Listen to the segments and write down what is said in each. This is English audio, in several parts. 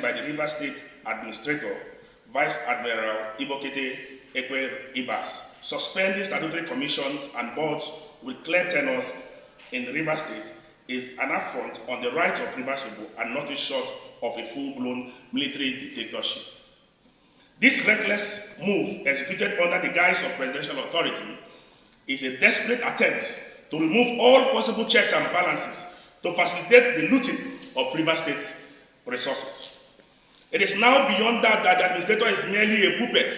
by the River State Administrator, Vice Admiral Ibok-Ete Ekwe Ibas, suspending statutory commissions and boards with clear tenures in the River State is an affront on the rights of Rivers people and nothing short of a full-blown military dictatorship. This reckless move, executed under the guise of presidential authority, is a desperate attempt to remove all possible checks and balances to facilitate the looting of River State's resources. It is now beyond that the administrator is merely a puppet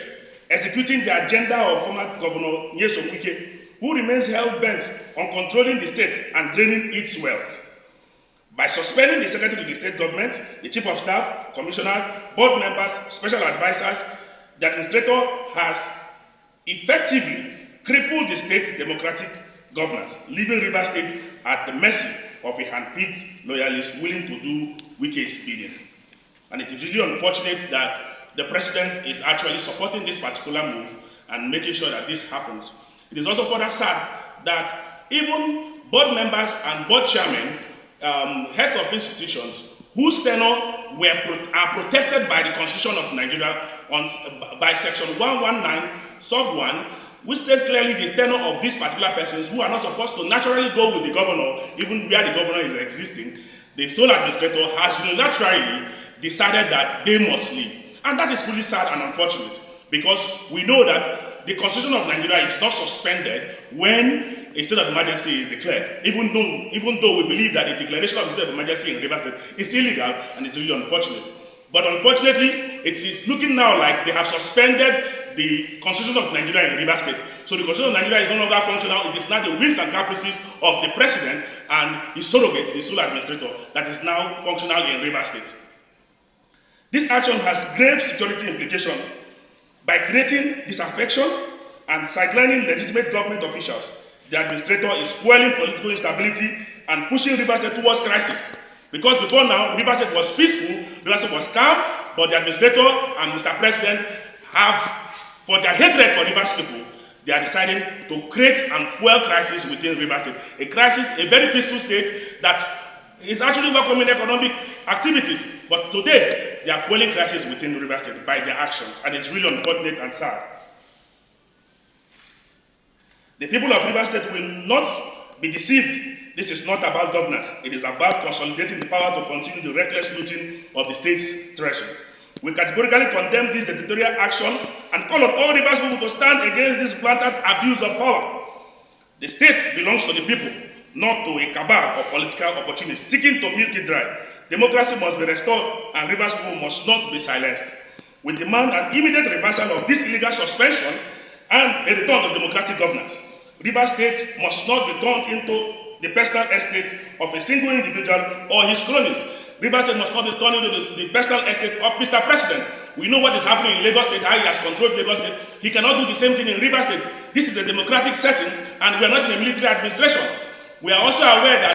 executing the agenda of former Governor Ibok-Ete, who remains hell-bent on controlling the state and draining its wealth. By suspending the secretary to the state government, the chief of staff, commissioners, board members, special advisors, the administrator has effectively crippled the state's democratic governance, leaving River State at the mercy of a hand-picked loyalist willing to do Wike's bidding. And it is really unfortunate that the president is actually supporting this particular move and making sure that this happens. It is also further sad that even board members and board chairmen, heads of institutions, whose tenure are protected by the Constitution of Nigeria by Section 119, Sub 1, which states clearly the tenure of these particular persons who are not supposed to naturally go with the governor, even where the governor is existing. The sole administrator has unilaterally decided that they must leave. And that is really sad and unfortunate, because we know that the Constitution of Nigeria is not suspended when a state of emergency is declared, even though we believe that the declaration of a state of emergency in River State is illegal and it's really unfortunate. But unfortunately, it is looking now like they have suspended the Constitution of Nigeria in River State. So the Constitution of Nigeria is no longer functional. It is now the whims and caprices of the president and his surrogate, the sole administrator, that is now functional in River State. This action has grave security implications by creating disaffection and sidelining legitimate government officials. The administrator is fueling political instability and pushing River State towards crisis. Because before now, River State was peaceful, River State was calm, but the administrator and Mr. President have, for their hatred for Rivers people, they are deciding to create and fuel crisis within River State. A crisis, a very peaceful state that is actually welcoming economic activities, but today they are fueling crisis within River State by their actions, and it's really unfortunate and sad. The people of River State will not be deceived. This is not about governance. It is about consolidating the power to continue the reckless looting of the state's treasury. We categorically condemn this dictatorial action and call on all Rivers people to stand against this blatant abuse of power. The state belongs to the people, not to a cabal of political opportunists seeking to milk it dry. Democracy must be restored and Rivers people must not be silenced. We demand an immediate reversal of this illegal suspension and a return to democratic governance. Rivers State must not be turned into the personal estate of a single individual or his cronies. Rivers State must not be turned into the personal estate of Mr. President. We know what is happening in Lagos State, how he has controlled Lagos State. He cannot do the same thing in Rivers State. This is a democratic setting and we are not in a military administration. We are also aware that